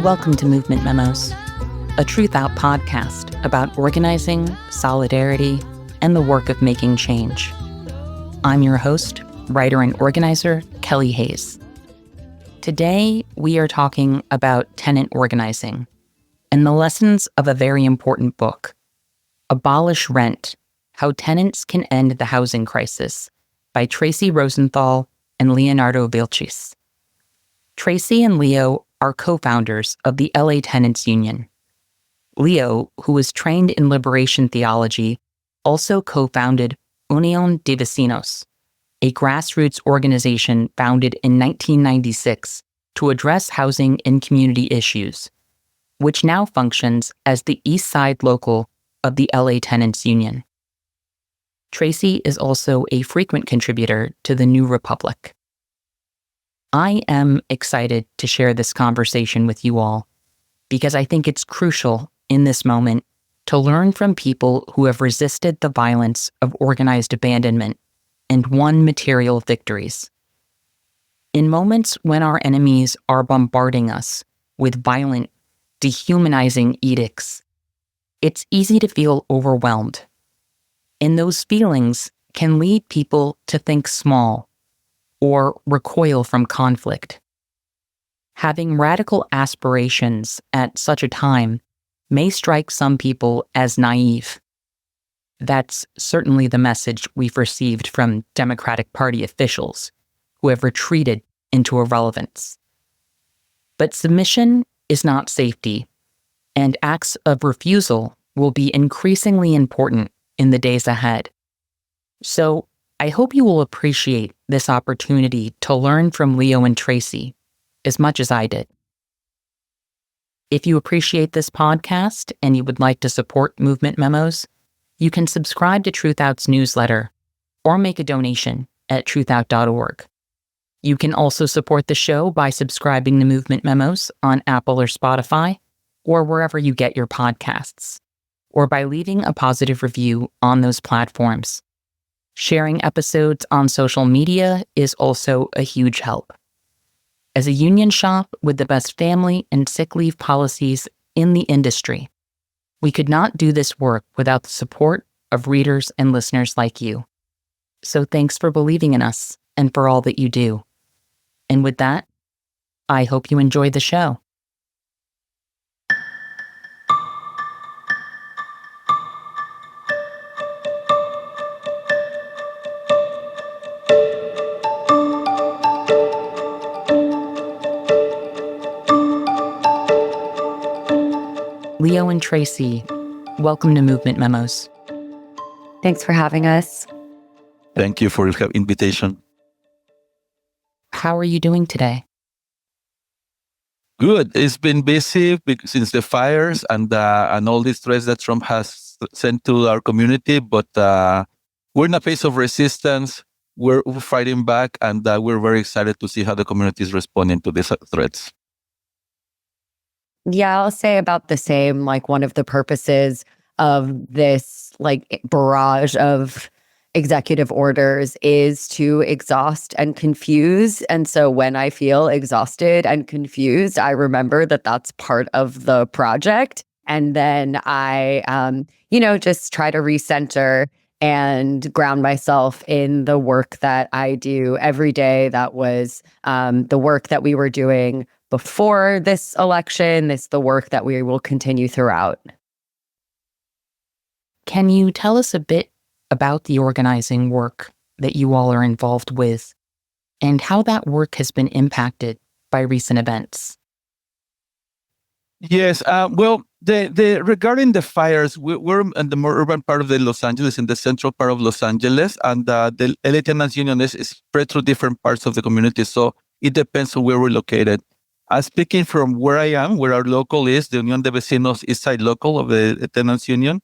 Welcome to Movement Memos, a Truthout podcast about organizing, solidarity, and the work of making change. I'm your host, writer and organizer, Kelly Hayes. Today, we are talking about tenant organizing and the lessons of a very important book, Abolish Rent: How Tenants Can End the Housing Crisis, by Tracy Rosenthal and Leonardo Vilchi. Tracy and Leo are co-founders of the LA Tenants Union. Leo, who was trained in liberation theology, also co-founded Unión de Vecinos, a grassroots organization founded in 1996 to address housing and community issues, which now functions as the East Side local of the LA Tenants Union. Tracy is also a frequent contributor to the New Republic. I am excited to share this conversation with you all because I think it's crucial in this moment to learn from people who have resisted the violence of organized abandonment and won material victories. In moments when our enemies are bombarding us with violent, dehumanizing edicts, it's easy to feel overwhelmed. And those feelings can lead people to think small or recoil from conflict. Having radical aspirations at such a time may strike some people as naive. That's certainly the message we've received from Democratic Party officials who have retreated into irrelevance. But submission is not safety, and acts of refusal will be increasingly important in the days ahead. So I hope you will appreciate this opportunity to learn from Leo and Tracy as much as I did. If you appreciate this podcast and you would like to support Movement Memos, you can subscribe to Truthout's newsletter or make a donation at truthout.org. You can also support the show by subscribing to Movement Memos on Apple or Spotify, or wherever you get your podcasts, or by leaving a positive review on those platforms. Sharing episodes on social media is also a huge help. As a union shop with the best family and sick leave policies in the industry, we could not do this work without the support of readers and listeners like you. So thanks for believing in us and for all that you do. And with that, I hope you enjoy the show. Leo and Tracy, welcome to Movement Memos. Thanks for having us. Thank you for the invitation. How are you doing today? Good. It's been busy since the fires and all the threats that Trump has sent to our community. But we're in a phase of resistance. We're fighting back, and we're very excited to see how the community is responding to these threats. Yeah, I'll say about the same. Like, one of the purposes of this barrage of executive orders is to exhaust and confuse. And so when I feel exhausted and confused, I remember that that's part of the project. And then I, just try to recenter and ground myself in the work that I do every day. That was the work that we were doing before this election. This is the work that we will continue throughout. Can you tell us a bit about the organizing work that you all are involved with and how that work has been impacted by recent events? Yes. The regarding the fires, we're in the more urban part of Los Angeles, in the central part of Los Angeles, and the LA Tenants Union is spread through different parts of the community. So it depends on where we're located. Speaking from where I am, where our local is, the Unión de Vecinos East Side local of the Tenants Union,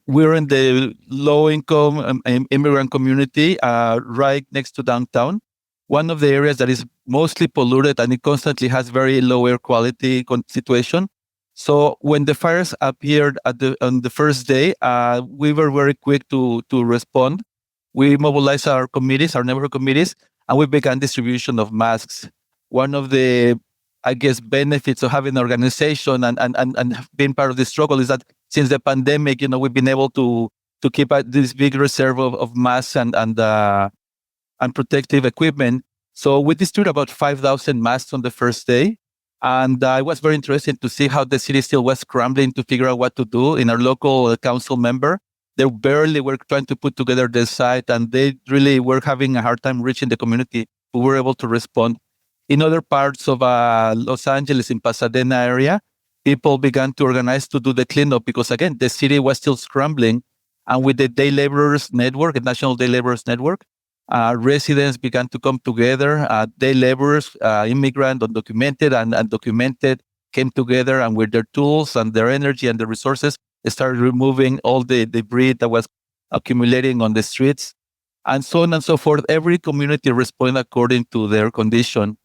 we're in the low-income immigrant community right next to downtown. One of the areas that is mostly polluted, and it constantly has very low air quality situation. So when the fires appeared on the first day, we were very quick to respond. We mobilized our committees, our neighborhood committees, and we began distribution of masks. One of the I guess, benefits of having an organization and being part of the struggle is that since the pandemic, we've been able to keep this big reserve of masks and protective equipment. So we distributed about 5,000 masks on the first day. And it was very interesting to see how the city still was scrambling to figure out what to do. In our local council member, they barely were trying to put together the site, and they really were having a hard time reaching the community who were able to respond. In other parts of Los Angeles, in Pasadena area, people began to organize to do the cleanup because, again, the city was still scrambling. And with the Day Laborers Network, the National Day Laborers Network, residents began to come together. Day laborers, immigrant, undocumented, and documented came together, and with their tools and their energy and the resources, they started removing all the debris that was accumulating on the streets, and so on and so forth. Every community responded according to their condition.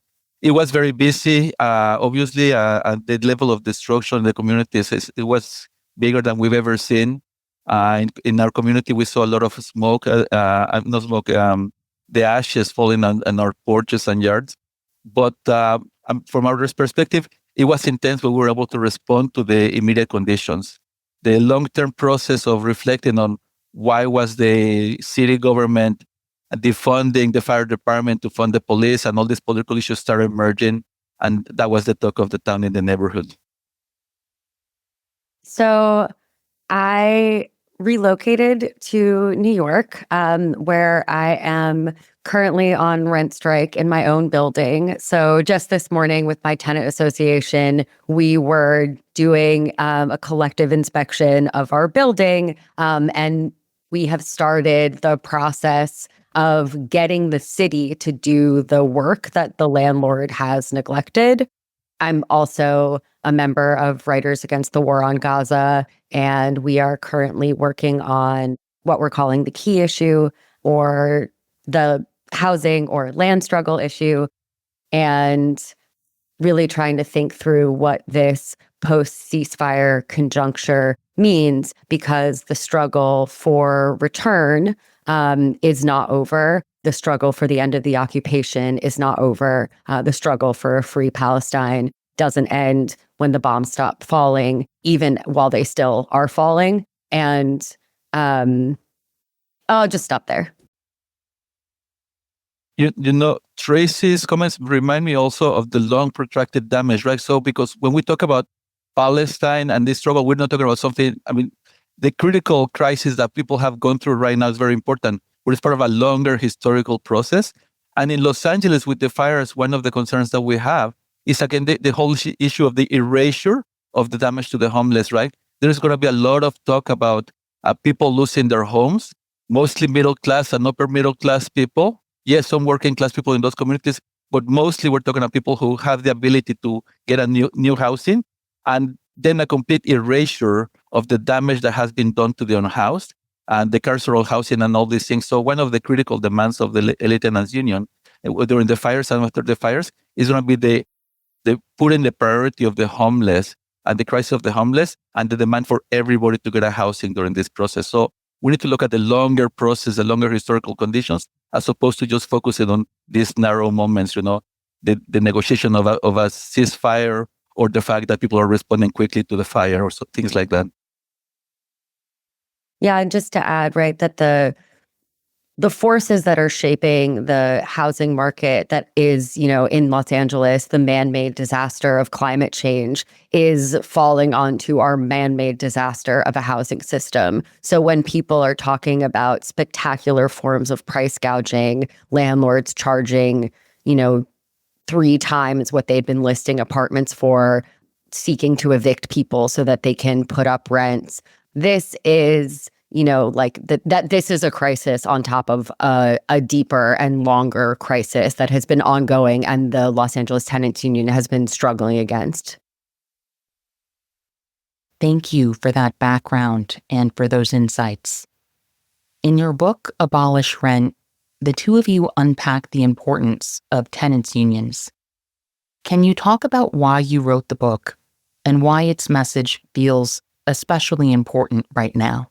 It was very busy. Obviously, the level of destruction in the communities it was bigger than we've ever seen. In our community, we saw a lot of smoke, not smoke, the ashes falling on our porches and yards. But from our perspective, it was intense, but we were able to respond to the immediate conditions. The long-term process of reflecting on why was the city government defunding the fire department to fund the police, and all these political issues started emerging. And that was the talk of the town in the neighborhood. So I relocated to New York, where I am currently on rent strike in my own building. So just this morning with my tenant association, we were doing a collective inspection of our building, and we have started the process of getting the city to do the work that the landlord has neglected. I'm also a member of Writers Against the War on Gaza, and we are currently working on what we're calling the key issue, or the housing or land struggle issue, and really trying to think through what this post-ceasefire conjuncture means, because the struggle for return is not over. The struggle for the end of the occupation is not over. The struggle for a free Palestine doesn't end when the bombs stop falling, even while they still are falling. And I'll just stop there. Tracy's comments remind me also of the long protracted damage, right? So because when we talk about Palestine and this struggle, we're not talking about something, the critical crisis that people have gone through right now is very important, but it's part of a longer historical process. And in Los Angeles with the fires, one of the concerns that we have is, again, the whole issue of the erasure of the damage to the homeless, right? There's going to be a lot of talk about people losing their homes, mostly middle class and upper middle class people. Yes, some working class people in those communities, but mostly we're talking about people who have the ability to get a new housing, and then a complete erasure of the damage that has been done to the unhoused and the carceral housing and all these things. So one of the critical demands of the LA Tenants Union during the fires and after the fires is going to be the putting the priority of the homeless and the crisis of the homeless and the demand for everybody to get a housing during this process. So we need to look at the longer process, the longer historical conditions, as opposed to just focusing on these narrow moments, the negotiation of a ceasefire, or the fact that people are responding quickly to the fire, or things like that. Yeah, and just to add, right, that the forces that are shaping the housing market that is, in Los Angeles, the man-made disaster of climate change is falling onto our man-made disaster of a housing system. So when people are talking about spectacular forms of price gouging, landlords charging, 3 times what they'd been listing apartments for, seeking to evict people so that they can put up rents, this is that this is a crisis on top of a deeper and longer crisis that has been ongoing and the Los Angeles Tenants Union has been struggling against. Thank you for that background and for those insights. In your book, Abolish Rent, the two of you unpack the importance of tenants unions. Can you talk about why you wrote the book and why its message feels especially important right now?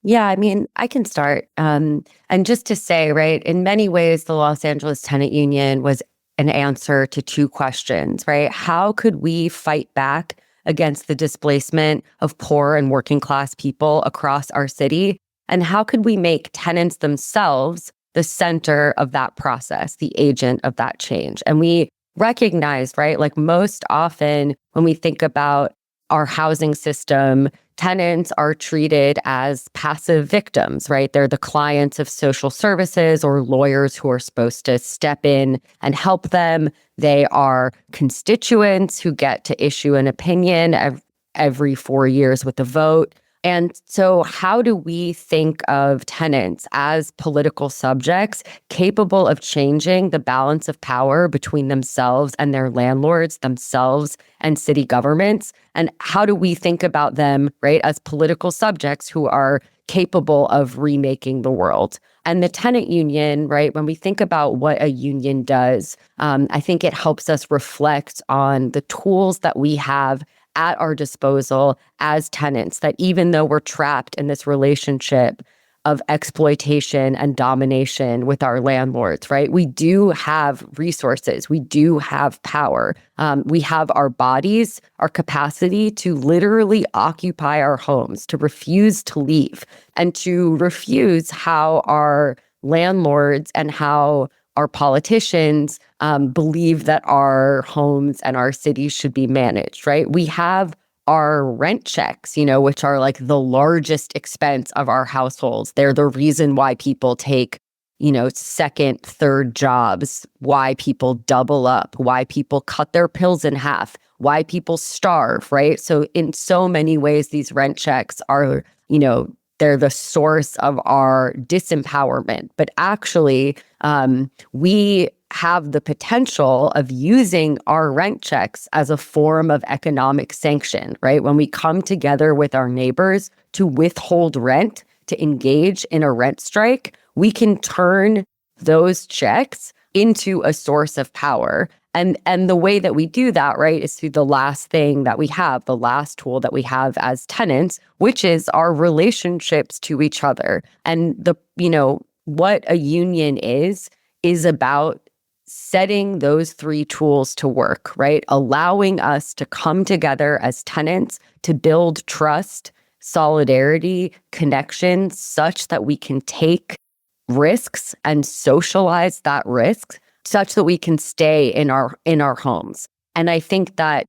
Yeah, I can start. And just to say, right, in many ways, the Los Angeles Tenant Union was an answer to two questions, right? How could we fight back against the displacement of poor and working class people across our city? And how could we make tenants themselves the center of that process, the agent of that change? And we recognize, right, like most often when we think about our housing system, tenants are treated as passive victims, right? They're the clients of social services or lawyers who are supposed to step in and help them. They are constituents who get to issue an opinion every 4 years with a vote. And so how do we think of tenants as political subjects capable of changing the balance of power between themselves and their landlords, themselves and city governments? And how do we think about them, right, as political subjects who are capable of remaking the world? And the tenant union, right, when we think about what a union does, I think it helps us reflect on the tools that we have at our disposal as tenants, that even though we're trapped in this relationship of exploitation and domination with our landlords, right? We do have resources. We do have power. We have our bodies, our capacity to literally occupy our homes, to refuse to leave, and to refuse how our landlords and how our politicians believe that our homes and our cities should be managed, right? We have our rent checks, which are like the largest expense of our households. They're the reason why people take, second, third jobs, why people double up, why people cut their pills in half, why people starve, right? So in so many ways, these rent checks are, they're the source of our disempowerment. But actually, we have the potential of using our rent checks as a form of economic sanction, right? When we come together with our neighbors to withhold rent, to engage in a rent strike, we can turn those checks into a source of power. And the way that we do that, right, is through the last thing that we have, the last tool that we have as tenants, which is our relationships to each other. And what a union is about setting those three tools to work, right? Allowing us to come together as tenants to build trust, solidarity, connection, such that we can take risks and socialize that risk, such that we can stay in our homes. And I think that,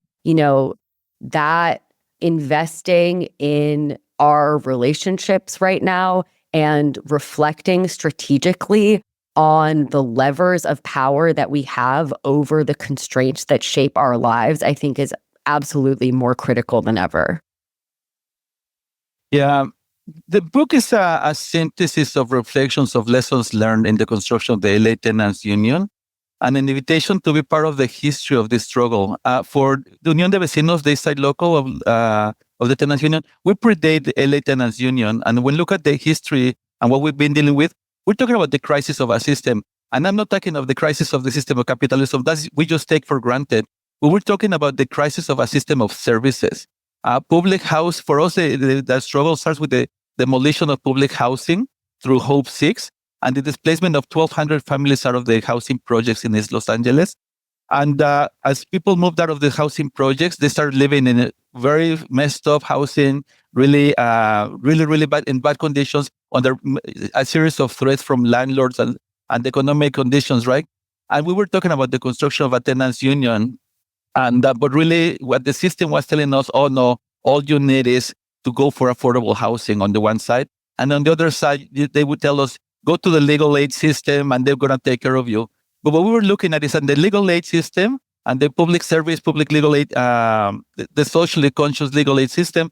that investing in our relationships right now and reflecting strategically on the levers of power that we have over the constraints that shape our lives, I think is absolutely more critical than ever. Yeah. The book is a synthesis of reflections of lessons learned in the construction of the LA Tenants Union, and an invitation to be part of the history of this struggle. For the Unión de Vecinos, the East Side Local of the Tenants Union, we predate the LA Tenants Union. And when we look at the history and what we've been dealing with, we're talking about the crisis of a system. And I'm not talking of the crisis of the system of capitalism. That's we just take for granted. But we're talking about the crisis of a system of services. Public house, for us, the struggle starts with the demolition of public housing through Hope 6 and the displacement of 1,200 families out of the housing projects in East Los Angeles. And as people moved out of the housing projects, they started living in a very messed up housing, really bad, in bad conditions, under a series of threats from landlords and economic conditions, right? And we were talking about the construction of a tenants union. And but really what the system was telling us, oh no, all you need is to go for affordable housing on the one side. And on the other side, they would tell us, go to the legal aid system and they're going to take care of you. But what we were looking at is that the legal aid system and the public service, public legal aid, the socially conscious legal aid system,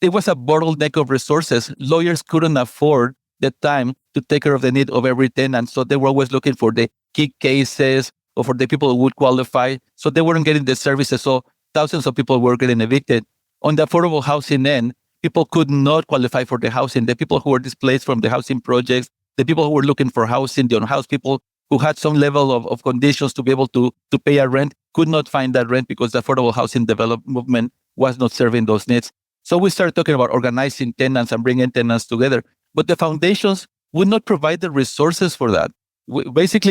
it was a bottleneck of resources. Lawyers couldn't afford the time to take care of the need of every tenant. So they were always looking for the key cases or for the people who would qualify. So they weren't getting the services. So thousands of people were getting evicted. On the affordable housing end, people could not qualify for the housing. The people who were displaced from the housing projects, the people who were looking for housing, the unhoused people who had some level of conditions to be able to pay a rent, could not find that rent because the affordable housing development movement was not serving those needs. So we started talking about organizing tenants and bringing tenants together. But the foundations would not provide the resources for that. We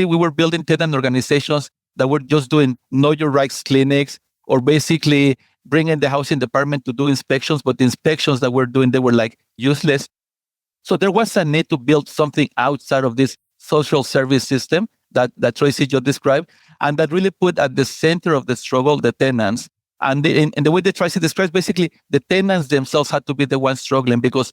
were building tenant organizations that were just doing know your rights clinics, or basically bringing the housing department to do inspections, but the inspections that we're doing, they were like useless. So there was a need to build something outside of this social service system that Tracy just described, and that really put at the center of the struggle the tenants. And in the way that Tracy describes, basically the tenants themselves had to be the ones struggling, because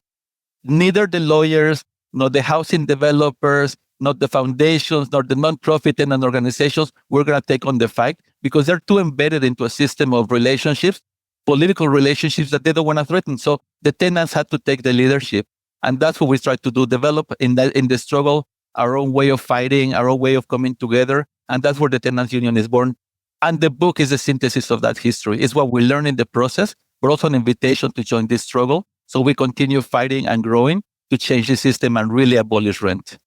neither the lawyers, nor the housing developers, not the foundations, nor the nonprofit tenant organizations were going to take on the fight, because they're too embedded into a system of relationships, political relationships that they don't want to threaten. So the tenants had to take the leadership. And that's what we try to do, develop in the struggle our own way of fighting, our own way of coming together. And that's where the Tenants Union is born. And the book is a synthesis of that history. It's what we learn in the process, but also an invitation to join this struggle. So we continue fighting and growing to change the system and really abolish rent.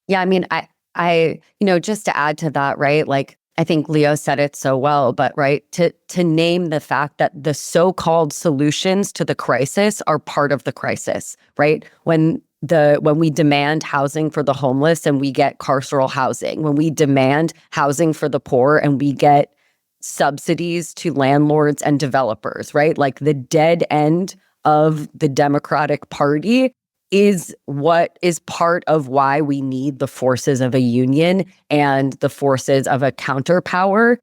Yeah, I mean, I, just to add to that, right? Like, I think Leo said it so well, but right, to name the fact that the so-called solutions to the crisis are part of the crisis, right? When we demand housing for the homeless and we get carceral housing, when we demand housing for the poor and we get subsidies to landlords and developers, right? Like the dead end of the Democratic Party is what is part of why we need the forces of a union and the forces of a counterpower.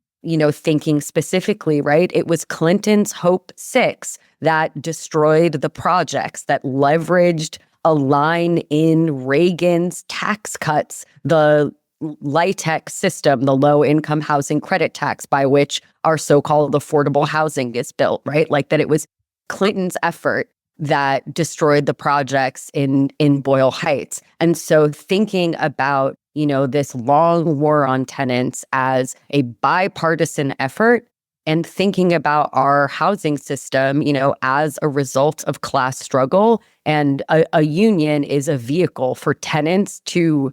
Thinking specifically, right? It was Clinton's Hope 6 that destroyed the projects, that leveraged a line in Reagan's tax cuts, the LIHTC system, the low income housing credit tax, by which our so-called affordable housing is built, right? Like that it was Clinton's effort that destroyed the projects in Boyle Heights. And so thinking about, this long war on tenants as a bipartisan effort, and thinking about our housing system, as a result of class struggle, and a union is a vehicle for tenants to,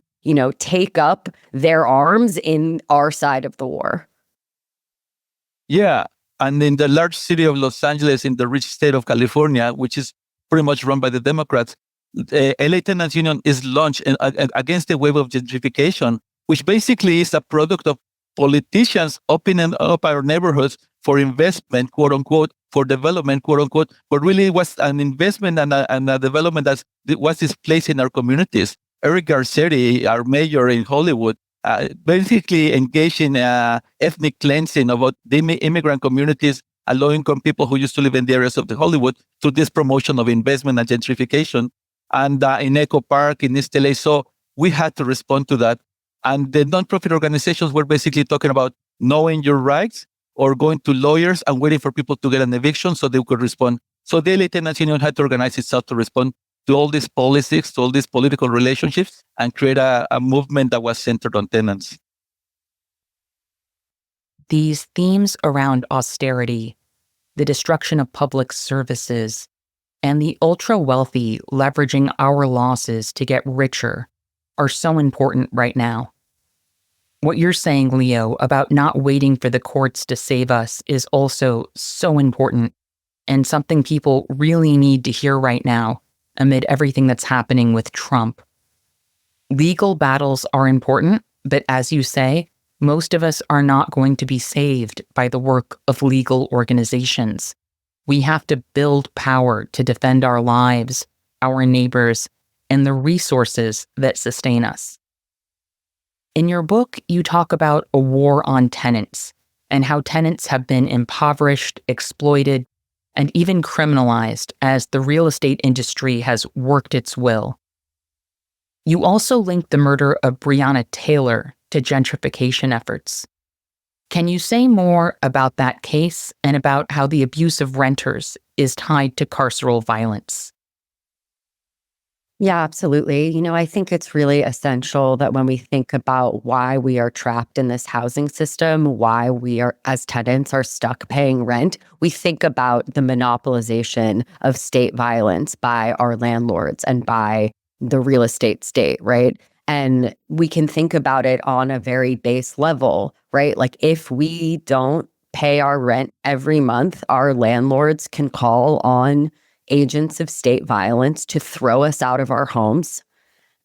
take up their arms in our side of the war. Yeah. And in the large city of Los Angeles, in the rich state of California, which is pretty much run by the Democrats, the LA Tenants Union is launched against the wave of gentrification, which basically is a product of politicians opening up our neighborhoods for investment, quote unquote, for development, quote unquote, but really it was an investment and a development that was displaced in our communities. Eric Garcetti, our mayor in Hollywood, basically engaged in ethnic cleansing of the immigrant communities, low-income people who used to live in the areas of the Hollywood, through this promotion of investment and gentrification. And in Echo Park, in East LA. So we had to respond to that. And the nonprofit organizations were basically talking about knowing your rights or going to lawyers and waiting for people to get an eviction so they could respond. So the LA Tenants Union had to organize itself to respond to all these policies, to all these political relationships, and create a movement that was centered on tenants. These themes around austerity, the destruction of public services, and the ultra-wealthy leveraging our losses to get richer are so important right now. What you're saying, Leo, about not waiting for the courts to save us is also so important, and something people really need to hear right now amid everything that's happening with Trump. Legal battles are important, but as you say, most of us are not going to be saved by the work of legal organizations. We have to build power to defend our lives, our neighbors, and the resources that sustain us. In your book, you talk about a war on tenants and how tenants have been impoverished, exploited, and even criminalized as the real estate industry has worked its will. You also link the murder of Breonna Taylor to gentrification efforts. Can you say more about that case and about how the abuse of renters is tied to carceral violence? Yeah, absolutely. I think it's really essential that when we think about why we are trapped in this housing system, why we are, as tenants, are stuck paying rent, we think about the monopolization of state violence by our landlords and by the real estate state, right? And we can think about it on a very base level, right? Like if we don't pay our rent every month, our landlords can call on agents of state violence to throw us out of our homes.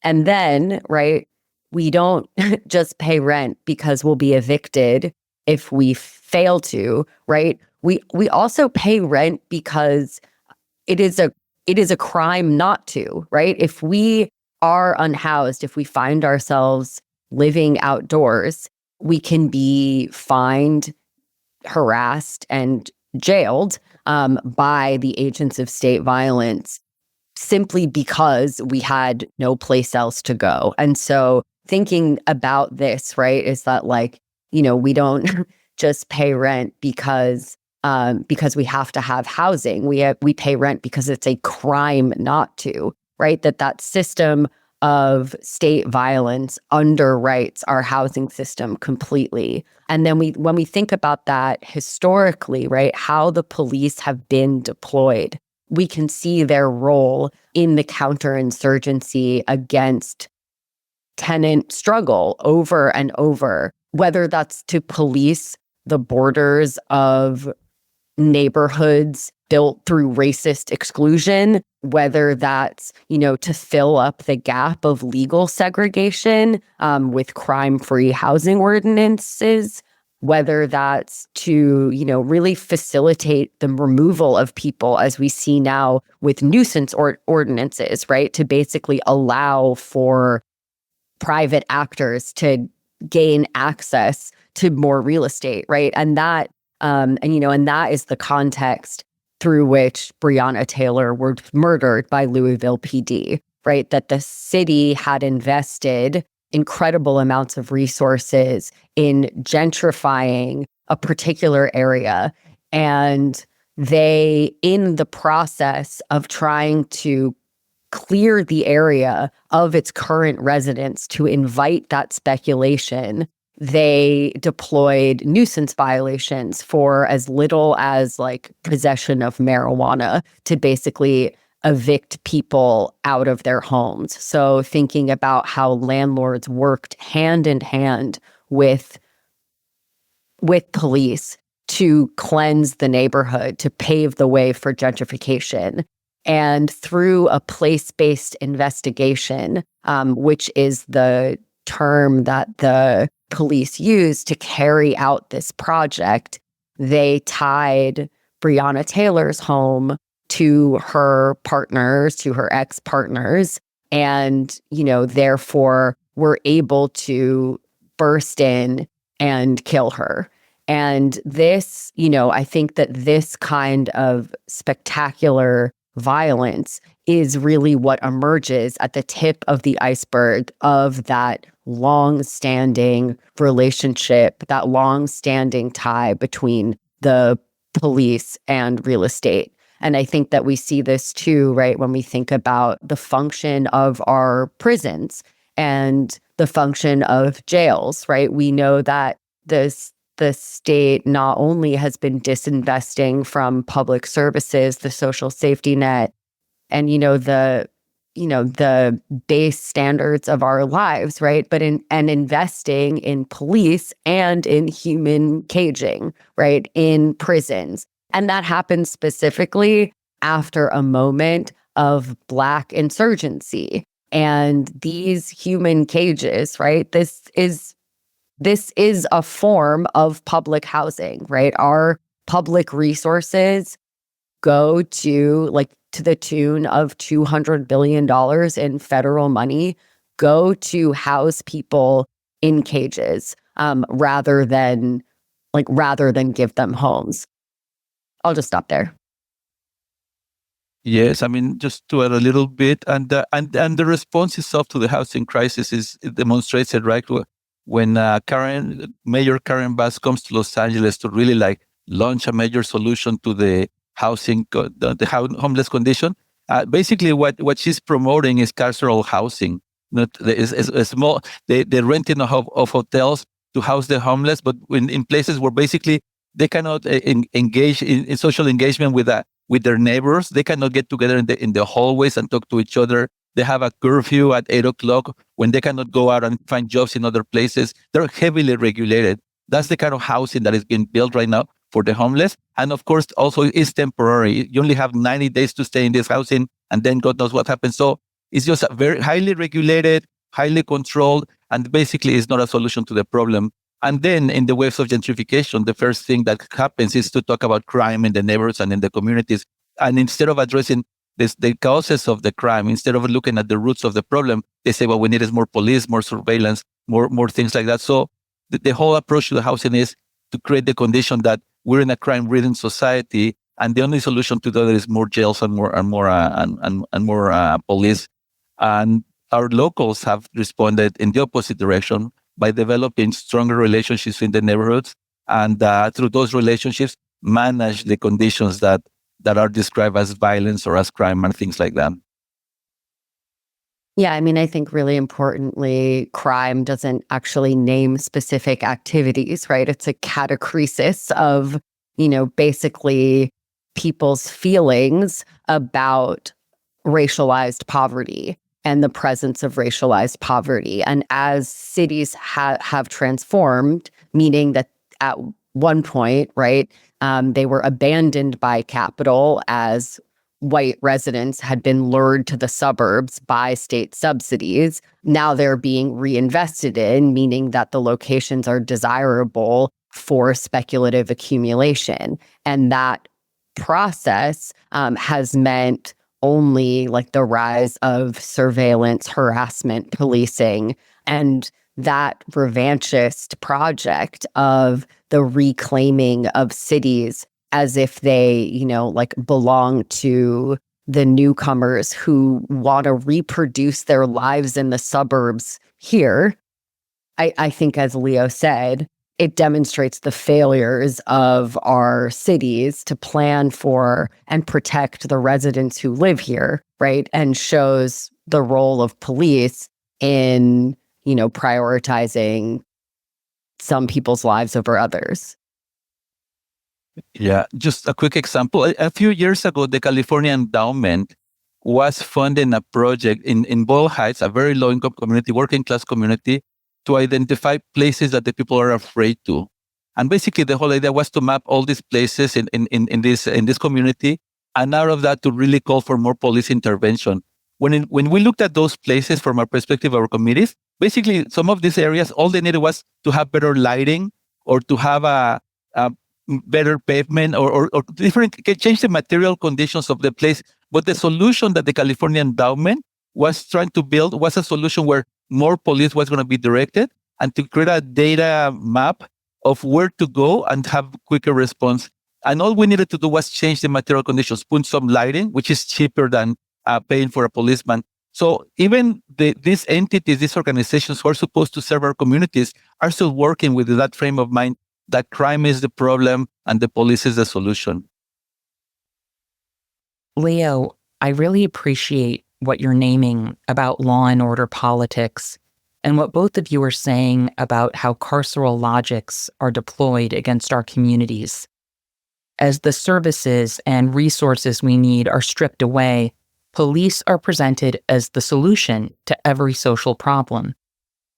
And then, right, we don't just pay rent because we'll be evicted if we fail to, right? We also pay rent because it is a crime not to, right? If we are unhoused, if we find ourselves living outdoors, we can be fined, harassed, and jailed by the agents of state violence simply because we had no place else to go. And so thinking about this, right, is that like, we don't just pay rent because we have to have housing. We pay rent because it's a crime not to, right? That system of state violence underwrites our housing system completely. And then when we think about that historically, right, how the police have been deployed, we can see their role in the counterinsurgency against tenant struggle over and over, whether that's to police the borders of neighborhoods built through racist exclusion, whether that's, to fill up the gap of legal segregation with crime-free housing ordinances, whether that's to, really facilitate the removal of people, as we see now with nuisance ordinances, right? To basically allow for private actors to gain access to more real estate, right? And that is the context through which Breonna Taylor was murdered by Louisville PD, right? That the city had invested incredible amounts of resources in gentrifying a particular area. And they, in the process of trying to clear the area of its current residents to invite that speculation, they deployed nuisance violations for as little as like possession of marijuana to basically evict people out of their homes. So thinking about how landlords worked hand in hand with police to cleanse the neighborhood, to pave the way for gentrification. And through a place-based investigation, which is the term that the police used to carry out this project, they tied Breonna Taylor's home to her partners, to her ex-partners, and, therefore were able to burst in and kill her. And this, I think that this kind of spectacular violence is really what emerges at the tip of the iceberg of that long-standing relationship, that long-standing tie between the police and real estate. And I think that we see this too, right, when we think about the function of our prisons and the function of jails, right? We know that the state not only has been disinvesting from public services, the social safety net, and the base standards of our lives, right? But investing in police and in human caging, right? In prisons. And that happens specifically after a moment of Black insurgency. And these human cages, right? This is a form of public housing, right? Our public resources go to the tune of $200 billion in federal money, go to house people in cages, rather than give them homes. I'll just stop there. Yes, I mean, just to add a little bit, and the response itself to the housing crisis it demonstrates it, right? When Mayor Karen Bass comes to Los Angeles to really launch a major solution to the housing, the homeless condition, basically what she's promoting is carceral housing, not the small the renting of hotels to house the homeless, but in places where basically they cannot engage in social engagement with their neighbors. They cannot get together in the hallways and talk to each other. They have a curfew at 8:00 when they cannot go out and find jobs in other places. They're heavily regulated. That's the kind of housing that is being built right now for the homeless. And of course, also is temporary. You only have 90 days to stay in this housing, and then God knows what happens. So it's just a very highly regulated, highly controlled, and basically is not a solution to the problem. And then in the waves of gentrification, the first thing that happens is to talk about crime in the neighborhoods and in the communities. And instead of addressing the causes of the crime, instead of looking at the roots of the problem, they say, well, we need is more police, more surveillance, more things like that. So the whole approach to the housing is to create the condition that we're in a crime-ridden society, and the only solution to that is more jails and more police. And our locals have responded in the opposite direction by developing stronger relationships in the neighborhoods, and through those relationships, manage the conditions that are described as violence or as crime and things like that. Yeah, I mean, I think really importantly, crime doesn't actually name specific activities, right? It's a catachresis of, basically people's feelings about racialized poverty and the presence of racialized poverty. And as cities have transformed, meaning that at one point, right, they were abandoned by capital as white residents had been lured to the suburbs by state subsidies. Now they're being reinvested in, meaning that the locations are desirable for speculative accumulation. And that process has meant only like the rise of surveillance, harassment, policing, and that revanchist project of the reclaiming of cities as if they, belong to the newcomers who want to reproduce their lives in the suburbs here. I think, as Leo said, it demonstrates the failures of our cities to plan for and protect the residents who live here, right? And shows the role of police in, prioritizing some people's lives over others. Yeah, just a quick example. A few years ago, the California Endowment was funding a project in Boyle Heights, a very low-income community, working-class community, to identify places that the people are afraid to. And basically, the whole idea was to map all these places in this community, and out of that, to really call for more police intervention. When we looked at those places from our perspective, our committees, basically, some of these areas, all they needed was to have better lighting or to have a better pavement or different, change the material conditions of the place. But the solution that the California Endowment was trying to build was a solution where more police was going to be directed and to create a data map of where to go and have quicker response. And all we needed to do was change the material conditions, put some lighting, which is cheaper than paying for a policeman. So even these entities, these organizations who are supposed to serve our communities are still working with that frame of mind that crime is the problem and the police is the solution. Leo, I really appreciate what you're naming about law and order politics and what both of you are saying about how carceral logics are deployed against our communities. As the services and resources we need are stripped away, police are presented as the solution to every social problem.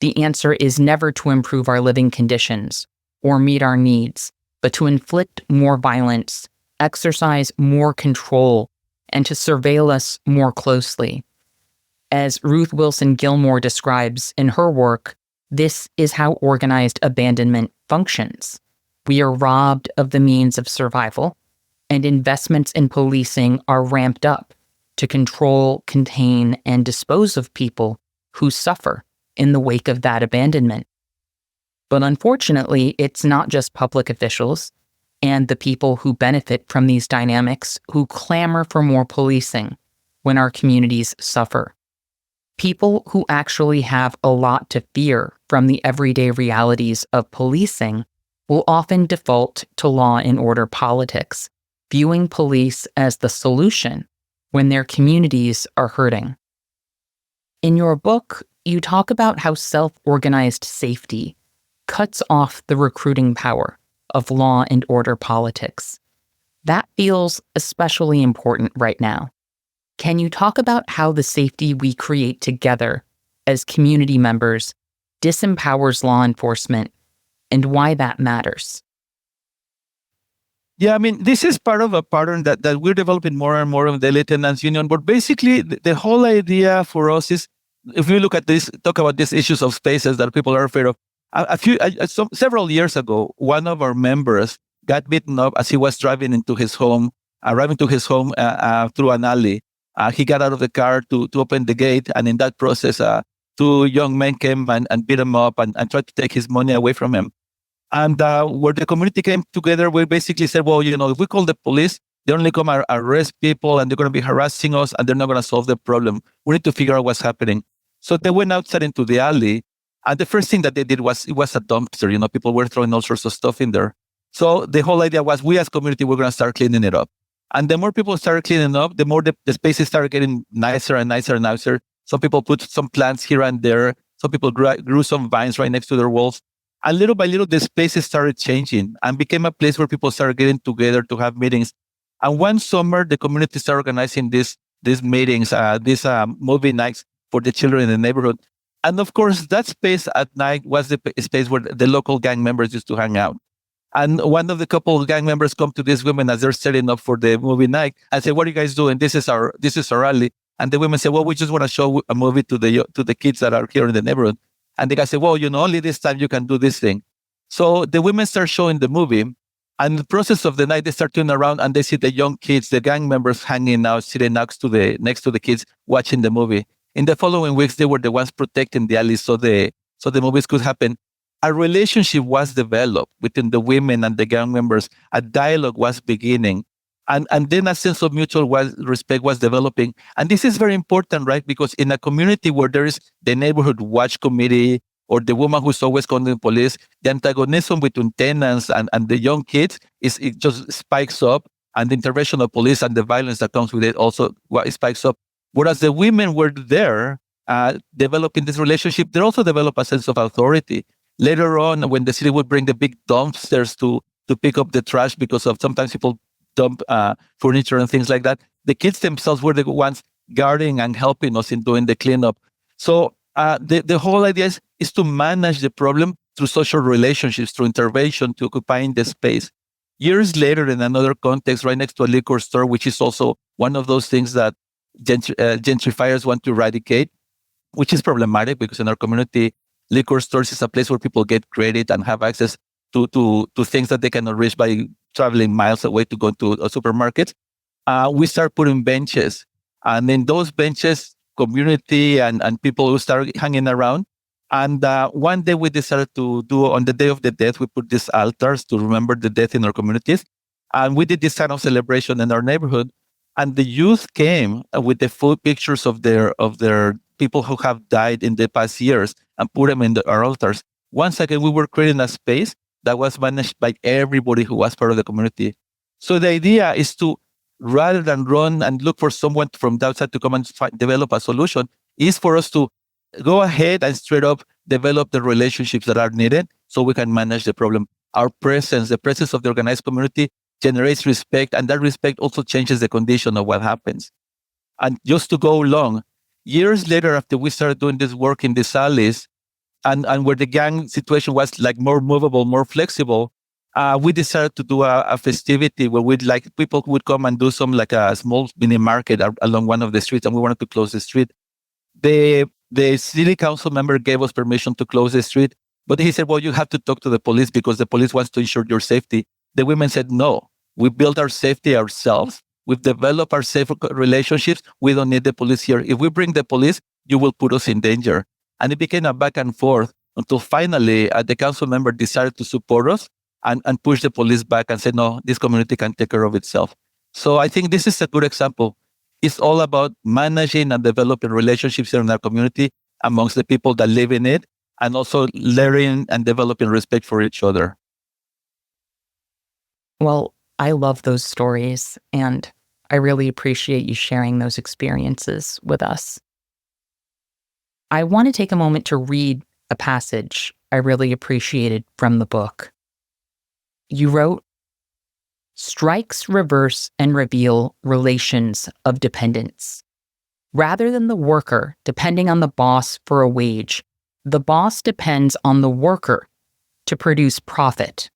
The answer is never to improve our living conditions or meet our needs, but to inflict more violence, exercise more control, and to surveil us more closely. As Ruth Wilson Gilmore describes in her work, this is how organized abandonment functions. We are robbed of the means of survival, and investments in policing are ramped up to control, contain, and dispose of people who suffer in the wake of that abandonment. But unfortunately, it's not just public officials and the people who benefit from these dynamics who clamor for more policing when our communities suffer. People who actually have a lot to fear from the everyday realities of policing will often default to law and order politics, viewing police as the solution when their communities are hurting. In your book, you talk about how self-organized safety cuts off the recruiting power of law and order politics. That feels especially important right now. Can you talk about how the safety we create together as community members disempowers law enforcement and why that matters? Yeah, I mean, this is part of a pattern that we're developing more and more of the LA Tenants Union. But basically, the whole idea for us is if you look at this, talk about these issues of spaces that people are afraid of. Several years ago, one of our members got beaten up as he was driving into his home, arriving to his home through an alley. He got out of the car to open the gate, and in that process, two young men came and beat him up and tried to take his money away from him. And where the community came together, we basically said, well, if we call the police, they're only come to arrest people and they're going to be harassing us and they're not going to solve the problem. We need to figure out what's happening. So they went outside into the alley. And the first thing that they did was, it was a dumpster. People were throwing all sorts of stuff in there. So the whole idea was, we as community, we're going to start cleaning it up. And the more people started cleaning up, the more the spaces started getting nicer and nicer and nicer. Some people put some plants here and there. Some people grew some vines right next to their walls. And little by little, the spaces started changing and became a place where people started getting together to have meetings. And one summer, the community started organizing these meetings, these movie nights for the children in the neighborhood. And of course, that space at night was the space where the local gang members used to hang out. And one of the couple of gang members come to these women as they're setting up for the movie night and say, "What are you guys doing? This is our rally." And the women say, "Well, we just want to show a movie to the kids that are here in the neighborhood." And the guy said, "Well, only this time you can do this thing." So the women start showing the movie. And in the process of the night, they start turning around and they see the young kids, the gang members hanging out, sitting next to the kids, watching the movie. In the following weeks, they were the ones protecting the alley so the movies could happen. A relationship was developed between the women and the gang members. A dialogue was beginning. And then a sense of mutual respect was developing. And this is very important, right? Because in a community where there is the neighborhood watch committee, or the woman who's always calling the police, the antagonism between tenants and the young kids it just spikes up, and the intervention of police and the violence that comes with it also spikes up. Whereas the women were there developing this relationship, they also develop a sense of authority. Later on, when the city would bring the big dumpsters to pick up the trash, because of sometimes people dump furniture and things like that, the kids themselves were the ones guarding and helping us in doing the cleanup. So the whole idea is to manage the problem through social relationships, through intervention, to occupying the space. Years later, in another context, right next to a liquor store, which is also one of those things that gentrifiers want to eradicate, which is problematic because in our community, liquor stores is a place where people get credit and have access to things that they cannot reach by traveling miles away to go to a supermarket. We start putting benches. And in those benches, community and people who start hanging around. And one day we decided to do, on the Day of the Dead, we put these altars to remember the death in our communities. And we did this kind of celebration in our neighborhood. And the youth came with the full pictures of their people who have died in the past years and put them in our altars. Once again, we were creating a space that was managed by everybody who was part of the community. So the idea is to, rather than run and look for someone from the outside to come and develop a solution, is for us to go ahead and straight up develop the relationships that are needed so we can manage the problem. Our presence, the presence of the organized community, generates respect, and that respect also changes the condition of what happens. And just to go along, years later, after we started doing this work in these alleys, and where the gang situation was like more movable, more flexible, we decided to do a festivity where people would come and do some like a small mini market along one of the streets, and we wanted to close the street. The city council member gave us permission to close the street, but he said, "Well, you have to talk to the police because the police wants to ensure your safety." The women said, "No, we build our safety ourselves. We've developed our safe relationships. We don't need the police here. If we bring the police, you will put us in danger." And it became a back and forth until finally the council member decided to support us and push the police back and said, "No, this community can take care of itself." So I think this is a good example. It's all about managing and developing relationships here in our community amongst the people that live in it, and also learning and developing respect for each other. Well, I love those stories, and I really appreciate you sharing those experiences with us. I want to take a moment to read a passage I really appreciated from the book. You wrote, "Strikes reverse and reveal relations of dependence. Rather than the worker depending on the boss for a wage, the boss depends on the worker to produce profit.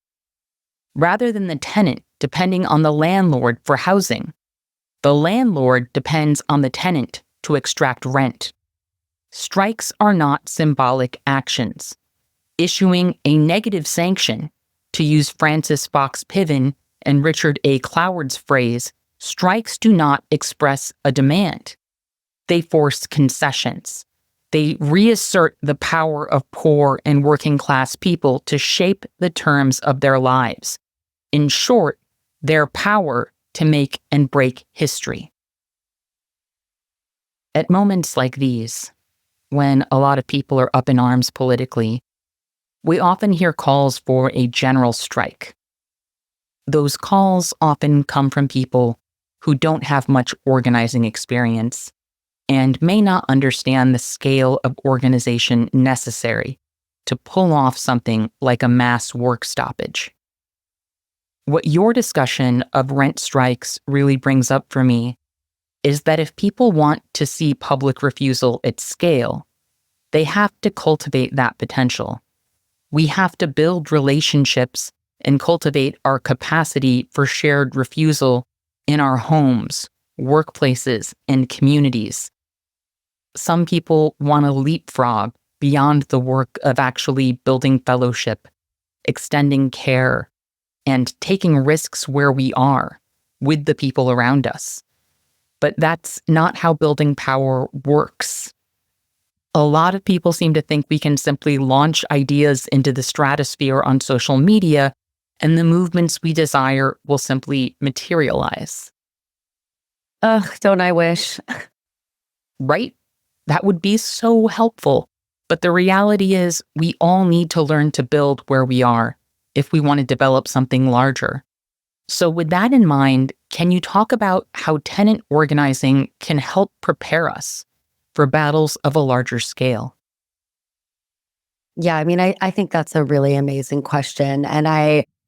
Rather than the tenant depending on the landlord for housing, the landlord depends on the tenant to extract rent. Strikes are not symbolic actions. Issuing a negative sanction, to use Francis Fox Piven and Richard A. Cloward's phrase, strikes do not express a demand. They force concessions. They reassert the power of poor and working class people to shape the terms of their lives. In short, their power to make and break history. At moments like these, when a lot of people are up in arms politically, we often hear calls for a general strike. Those calls often come from people who don't have much organizing experience and may not understand the scale of organization necessary to pull off something like a mass work stoppage. What your discussion of rent strikes really brings up for me is that if people want to see public refusal at scale, they have to cultivate that potential. We have to build relationships and cultivate our capacity for shared refusal in our homes, workplaces, and communities. Some people want to leapfrog beyond the work of actually building fellowship, extending care, and taking risks where we are with the people around us. But that's not how building power works. A lot of people seem to think we can simply launch ideas into the stratosphere on social media, and the movements we desire will simply materialize. Ugh, don't I wish? Right? That would be so helpful. But the reality is, we all need to learn to build where we are if we want to develop something larger. So with that in mind, can you talk about how tenant organizing can help prepare us for battles of a larger scale? Yeah, I mean, I think that's a really amazing question. And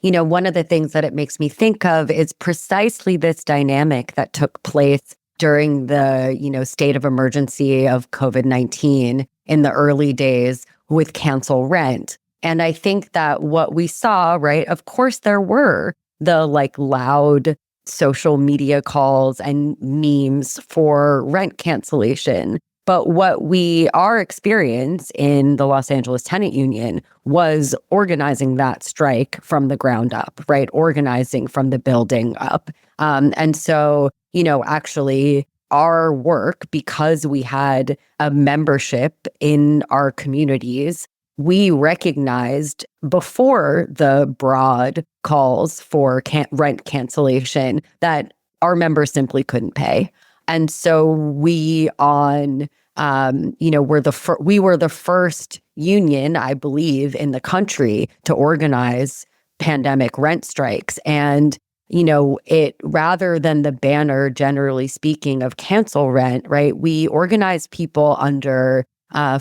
one of the things that it makes me think of is precisely this dynamic that took place during the, state of emergency of COVID-19 in the early days with cancel rent. And I think that what we saw, right, of course, there were the loud social media calls and memes for rent cancellation. But what we our experience in the Los Angeles Tenant Union was organizing that strike from the ground up, right? Organizing from the building up. And so, actually our work, because we had a membership in our communities, we recognized before the broad calls for rent cancellation that our members simply couldn't pay. And so we were the first union, I believe, in the country to organize pandemic rent strikes. And, it rather than the banner, generally speaking, of cancel rent, right, we organized people under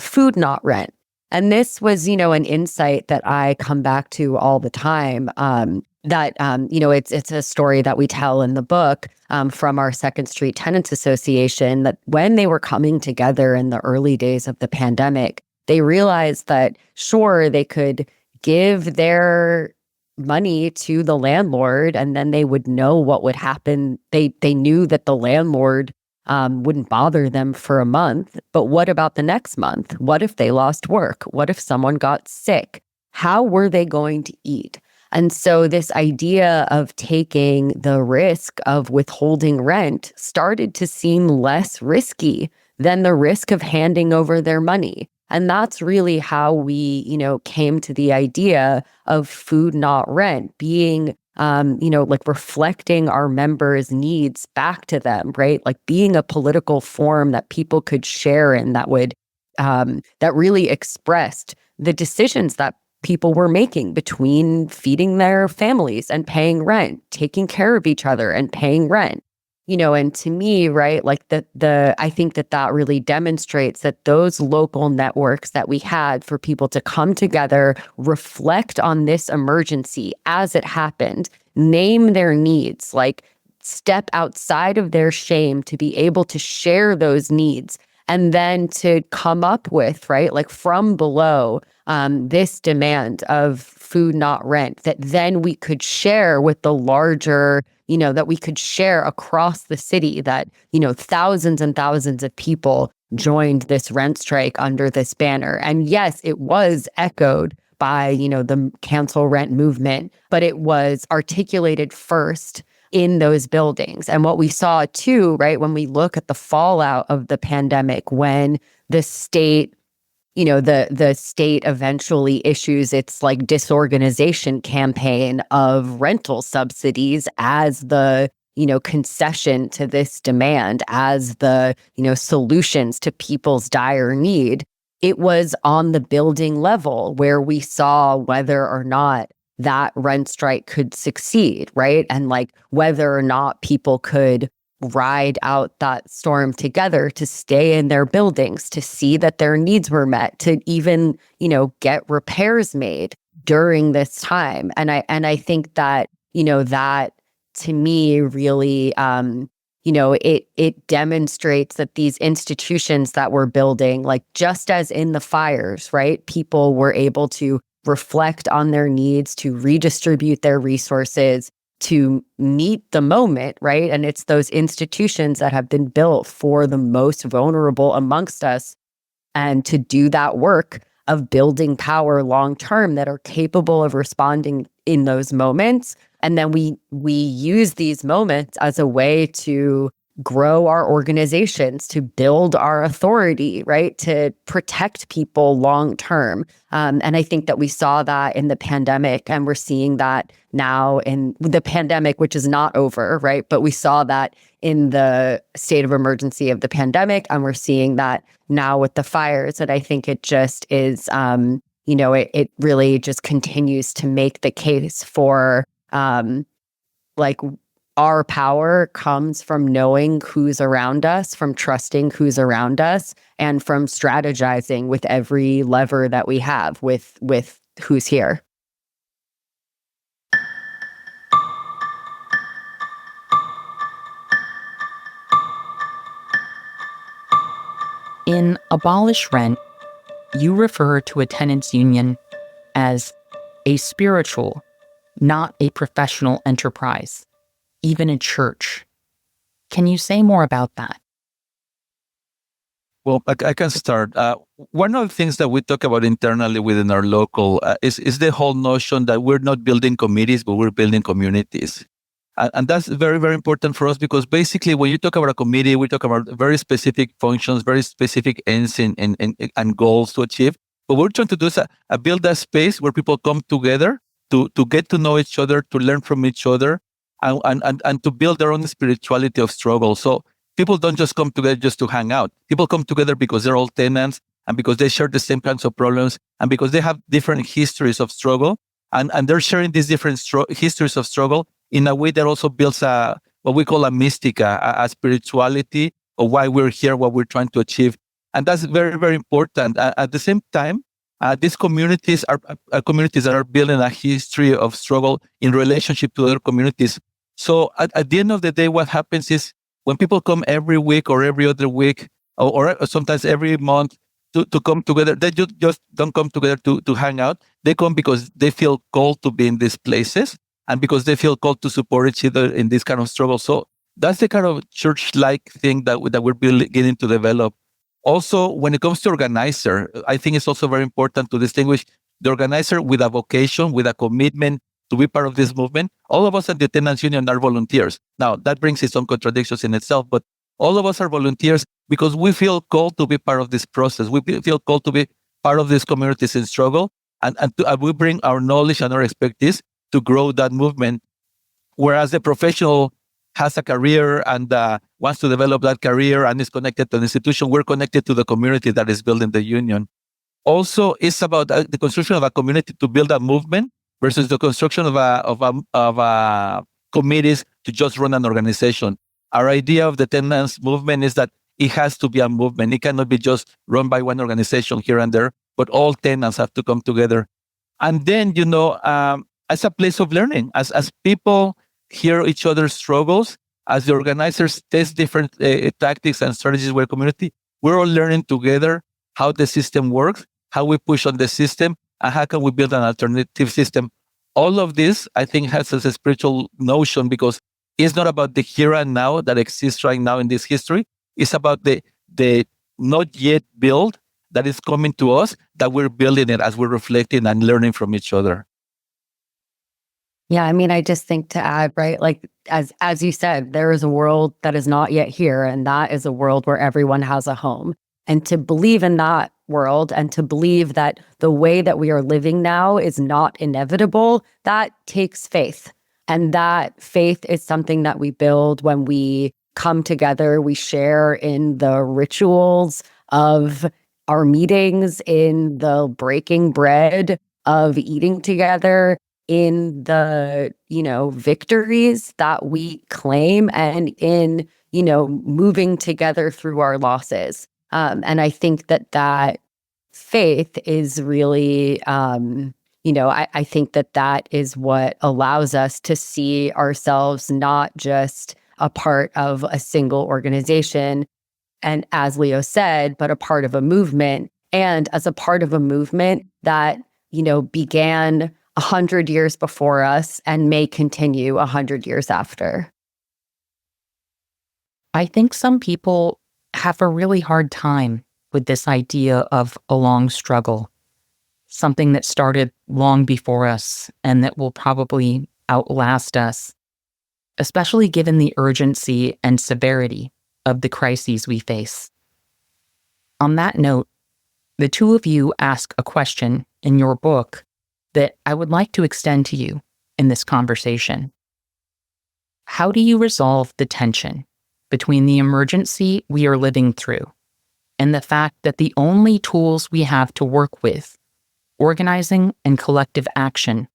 food not rent. And this was, an insight that I come back to all the time. It's a story that we tell in the book from our Second Street Tenants Association, that when they were coming together in the early days of the pandemic, they realized that, sure, they could give their money to the landlord and then they would know what would happen. They knew that the landlord wouldn't bother them for a month. But what about the next month? What if they lost work? What if someone got sick? How were they going to eat? And so this idea of taking the risk of withholding rent started to seem less risky than the risk of handing over their money. And that's really how we, came to the idea of food not rent being reflecting our members' needs back to them, right? Like being a political form that people could share in, that would that really expressed the decisions that people were making between feeding their families and paying rent, taking care of each other and paying rent. And to me, right, like I think that really demonstrates that those local networks that we had for people to come together, reflect on this emergency as it happened, name their needs, like step outside of their shame to be able to share those needs, and then to come up with, right, like from below, this demand of food not rent that then we could share with the larger, that we could share across the city, that, thousands and thousands of people joined this rent strike under this banner. And yes, it was echoed by, the cancel rent movement, but it was articulated first in those buildings. And what we saw too, right, when we look at the fallout of the pandemic, when the state, the state eventually issues its like disorganization campaign of rental subsidies as the concession to this demand, as the solutions to people's dire need. It was on the building level where we saw whether or not that rent strike could succeed, right? And like whether or not people could ride out that storm together, to stay in their buildings, to see that their needs were met, to even, get repairs made during this time. And I think that, that to me really, it demonstrates that these institutions that we're building, like just as in the fires, right? People were able to reflect on their needs, to redistribute their resources, to meet the moment, right? And it's those institutions that have been built for the most vulnerable amongst us, and to do that work of building power long term that are capable of responding in those moments. And then we use these moments as a way to grow our organizations, to build our authority, right? To protect people long term. And I think that we saw that in the pandemic, and we're seeing that now in the pandemic, which is not over, right? But we saw that in the state of emergency of the pandemic, and we're seeing that now with the fires. And I think it just is, it really just continues to make the case for like our power comes from knowing who's around us, from trusting who's around us, and from strategizing with every lever that we have with who's here. In Abolish Rent, you refer to a tenants union as a spiritual, not a professional enterprise, even a church. Can you say more about that? Well, I can start. One of the things that we talk about internally within our local is the whole notion that we're not building committees, but we're building communities. And that's very, very important for us, because basically when you talk about a committee, we talk about very specific functions, very specific ends and goals to achieve. But what we're trying to do is build a space where people come together to get to know each other, to learn from each other, and to build their own spirituality of struggle. So people don't just come together just to hang out. People come together because they're all tenants, and because they share the same kinds of problems, and because they have different histories of struggle, and they're sharing these different histories of struggle in a way that also builds what we call a mystica, a spirituality of why we're here, what we're trying to achieve. And that's very, very important. At the same time, these communities are communities that are building a history of struggle in relationship to other communities. So at the end of the day, what happens is when people come every week or every other week, or sometimes every month to come together, they just don't come together to hang out. They come because they feel called to be in these places, and because they feel called to support each other in this kind of struggle. So that's the kind of church-like thing that we're beginning to develop. Also, when it comes to organizer, I think it's also very important to distinguish the organizer with a vocation, with a commitment to be part of this movement. All of us at the Tenants Union are volunteers. Now, that brings its own contradictions in itself, but all of us are volunteers because we feel called to be part of this process. We feel called to be part of these communities in struggle, and we bring our knowledge and our expertise to grow that movement. Whereas the professional has a career and wants to develop that career and is connected to an institution, we're connected to the community that is building the union. Also, it's about the construction of a community to build a movement versus the construction of committees to just run an organization. Our idea of the tenants movement is that it has to be a movement. It cannot be just run by one organization here and there, but all tenants have to come together. And then, as a place of learning, as people hear each other's struggles, as the organizers test different tactics and strategies with community, we're all learning together how the system works, how we push on the system, and how can we build an alternative system. All of this, I think, has a spiritual notion, because it's not about the here and now that exists right now in this history. It's about the not yet built that is coming to us, that we're building it as we're reflecting and learning from each other. Yeah, I mean, I just think to add, right, like as you said, there is a world that is not yet here, and that is a world where everyone has a home. And to believe in that world and to believe that the way that we are living now is not inevitable, that takes faith. And that faith is something that we build when we come together, we share in the rituals of our meetings, in the breaking bread of eating together, in the, victories that we claim, and in, moving together through our losses. And I think that faith is really, I think that is what allows us to see ourselves not just a part of a single organization, and as Leo said, but a part of a movement, and as a part of a movement that, began 100 years before us and may continue 100 years after. I think some people have a really hard time with this idea of a long struggle, something that started long before us and that will probably outlast us, especially given the urgency and severity of the crises we face. On that note, the two of you ask a question in your book that I would like to extend to you in this conversation. How do you resolve the tension between the emergency we are living through and the fact that the only tools we have to work with, organizing and collective action,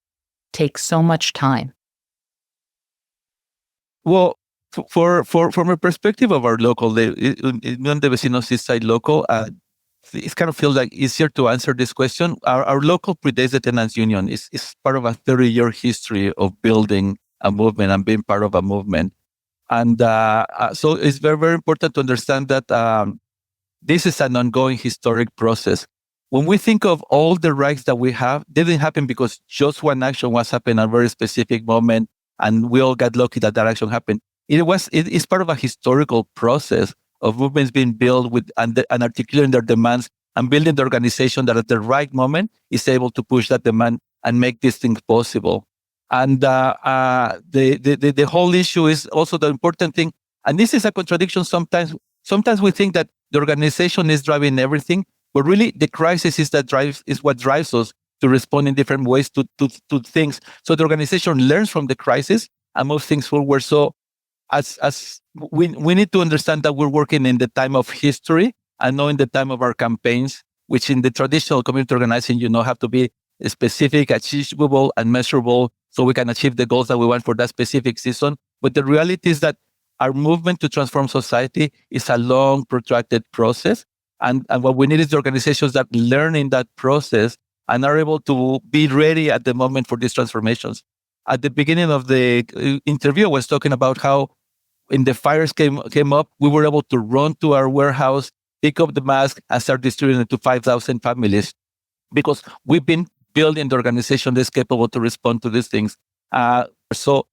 take so much time? Well, from a perspective of our local, the Vecinos East Side local, it kind of feels like easier to answer this question. Our local predates the tenants union. Is part of a 30-year history of building a movement and being part of a movement. And so it's very, very important to understand that this is an ongoing historic process. When we think of all the rights that we have, they didn't happen because just one action was happening at a very specific moment, and we all got lucky that action happened. It is part of a historical process of movements being built with and articulating their demands and building the organization that at the right moment is able to push that demand and make these things possible. And the whole issue is also the important thing. And this is a contradiction sometimes. Sometimes we think that the organization is driving everything, but really the crisis is what drives us to respond in different ways to things. So the organization learns from the crisis and moves things forward. So as we need to understand that we're working in the time of history and not in the time of our campaigns, which in the traditional community organizing, have to be specific, achievable, and measurable so we can achieve the goals that we want for that specific season. But the reality is that our movement to transform society is a long, protracted process. And what we need is the organizations that learn in that process and are able to be ready at the moment for these transformations. At the beginning of the interview, I was talking about how when the fires came up, we were able to run to our warehouse, pick up the mask, and start distributing it to 5,000 families because we've been building the organization that's capable to respond to these things. So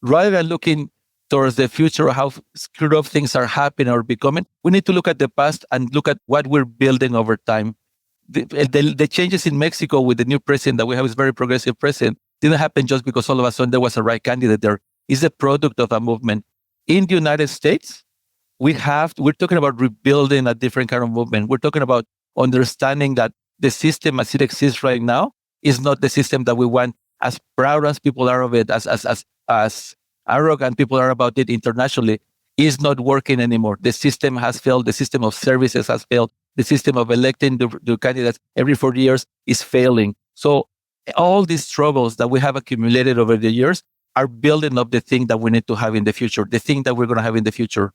rather than looking towards the future, how screwed up things are happening or becoming, we need to look at the past and look at what we're building over time. The changes in Mexico with the new president that we have is very progressive president didn't happen just because all of a sudden there was a right candidate there. It's a product of a movement. In the United States, we're talking about rebuilding a different kind of movement. We're talking about understanding that the system as it exists right now is not the system that we want. As proud as people are of it, as arrogant people are about it internationally, is not working anymore. The system has failed. The system of services has failed. The system of electing the candidates every 4 years is failing. So all these struggles that we have accumulated over the years are building up the thing that we need to have in the future, the thing that we're going to have in the future.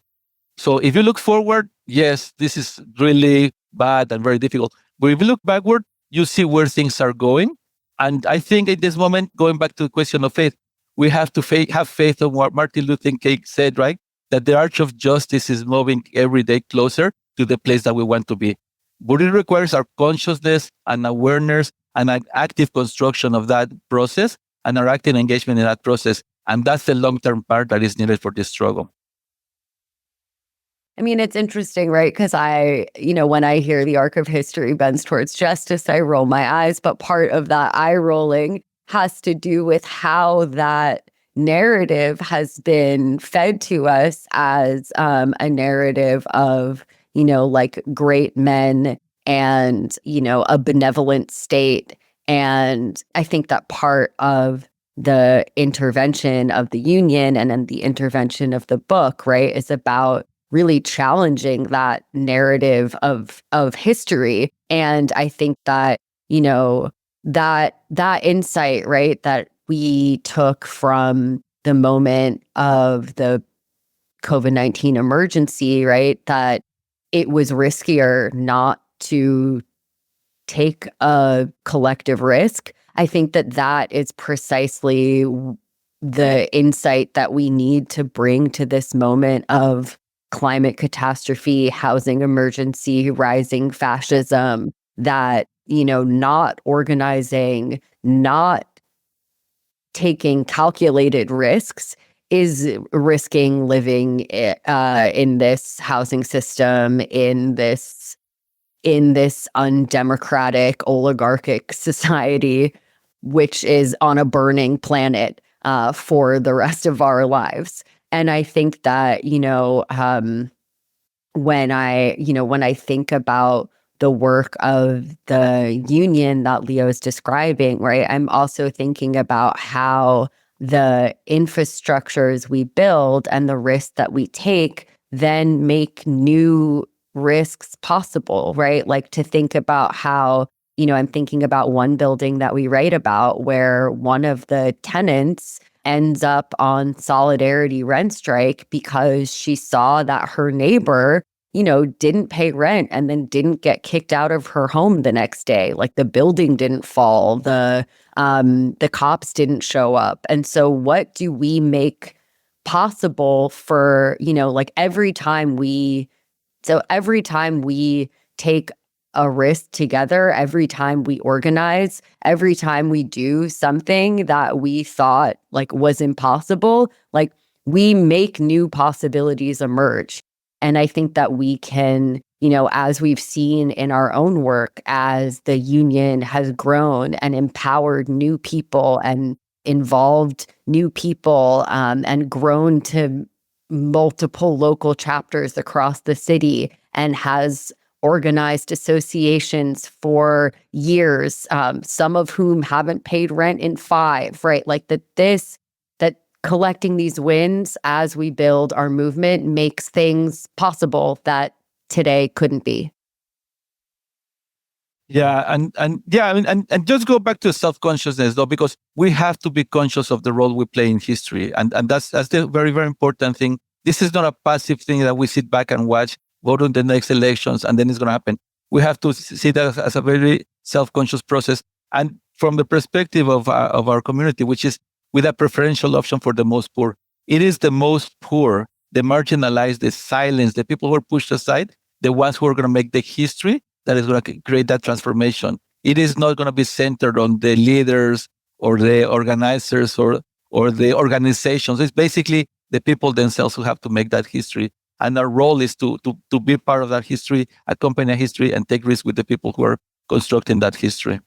So if you look forward, yes, this is really bad and very difficult. But if you look backward, you see where things are going. And I think at this moment, going back to the question of faith, we have to have faith in what Martin Luther King said, right? That the arch of justice is moving every day closer to the place that we want to be. But it requires our consciousness and awareness and an active construction of that process and our active engagement in that process. And that's the long-term part that is needed for this struggle. I mean, it's interesting, right? Because when I hear the arc of history bends towards justice, I roll my eyes. But part of that eye rolling has to do with how that narrative has been fed to us as a narrative of, like great men and, a benevolent state. And I think that part of the intervention of the union and then the intervention of the book, right, is about really challenging that narrative of history. And I think that, that insight, right, that we took from the moment of the COVID-19 emergency, right, that it was riskier not to take a collective risk. I think that that is precisely the insight that we need to bring to this moment of climate catastrophe, housing emergency, rising fascism, that, not organizing, not taking calculated risks is risking living in this housing system, in this undemocratic, oligarchic society, which is on a burning planet for the rest of our lives. And I think that, when I think about the work of the union that Leo is describing, right, I'm also thinking about how the infrastructures we build and the risks that we take then make new risks possible, right? Like to think about how, I'm thinking about one building that we write about where one of the tenants ends up on solidarity rent strike because she saw that her neighbor, didn't pay rent and then didn't get kicked out of her home the next day. Like the building didn't fall, the cops didn't show up. And so what do we make possible for, like every time we take a risk together, every time we organize, every time we do something that we thought like was impossible, like we make new possibilities emerge. And I think that we can, as we've seen in our own work, as the union has grown and empowered new people and involved new people and grown to multiple local chapters across the city and has organized associations for years, some of whom haven't paid rent in 5, right? Like that collecting these wins as we build our movement makes things possible that today couldn't be. Yeah, and just go back to self-consciousness though, because we have to be conscious of the role we play in history, and that's the very, very important thing. This is not a passive thing that we sit back and watch, go to the next elections, and then it's going to happen. We have to see that as a very self-conscious process, and from the perspective of our community, which is with a preferential option for the most poor. It is the most poor, the marginalized, the silenced, the people who are pushed aside, the ones who are going to make the history that is going to create that transformation. It is not going to be centered on the leaders or the organizers or the organizations. It's basically the people themselves who have to make that history. And our role is to be part of that history, accompany history, and take risks with the people who are constructing that history.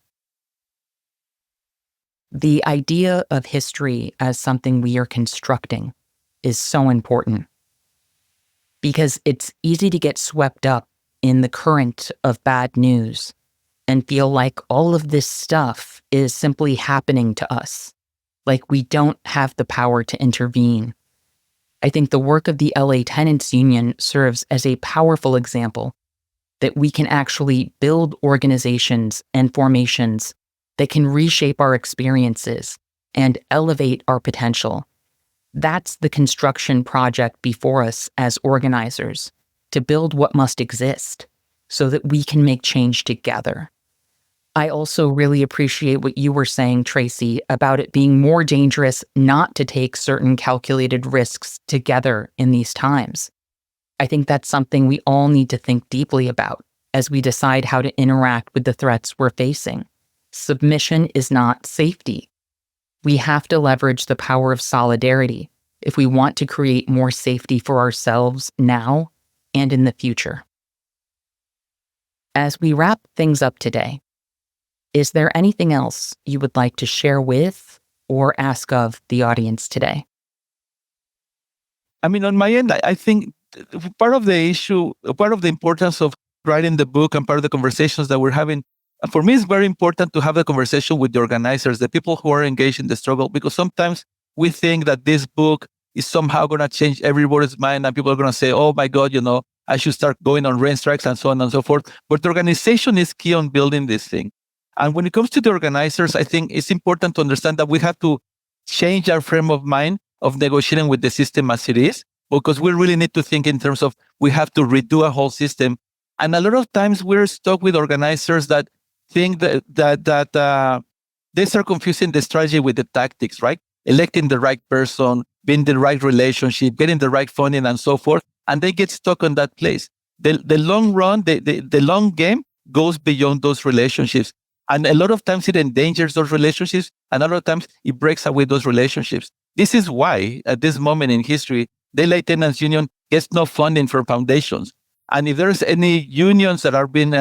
The idea of history as something we are constructing is so important because it's easy to get swept up in the current of bad news and feel like all of this stuff is simply happening to us, like we don't have the power to intervene. I think the work of the LA Tenants Union serves as a powerful example that we can actually build organizations and formations that can reshape our experiences and elevate our potential. That's the construction project before us as organizers, to build what must exist so that we can make change together. I also really appreciate what you were saying, Tracy, about it being more dangerous not to take certain calculated risks together in these times. I think that's something we all need to think deeply about as we decide how to interact with the threats we're facing. Submission is not safety. We have to leverage the power of solidarity if we want to create more safety for ourselves now and in the future. As we wrap things up today, is there anything else you would like to share with or ask of the audience today? I mean, on my end, I think part of the issue, part of the importance of writing the book and part of the conversations that we're having, for me, it's very important to have the conversation with the organizers, the people who are engaged in the struggle, because sometimes we think that this book is somehow going to change everybody's mind and people are going to say, oh my God, I should start going on rent strikes and so on and so forth. But the organization is key on building this thing. And when it comes to the organizers, I think it's important to understand that we have to change our frame of mind of negotiating with the system as it is, because we really need to think in terms of we have to redo a whole system. And a lot of times we're stuck with organizers that think that they start confusing the strategy with the tactics, right? Electing the right person, being the right relationship, getting the right funding and so forth. And they get stuck on that place. The long run, the long game goes beyond those relationships. And a lot of times it endangers those relationships. And a lot of times it breaks away those relationships. This is why at this moment in history, the LA Tenants Union gets no funding from foundations. And if there's any unions that are being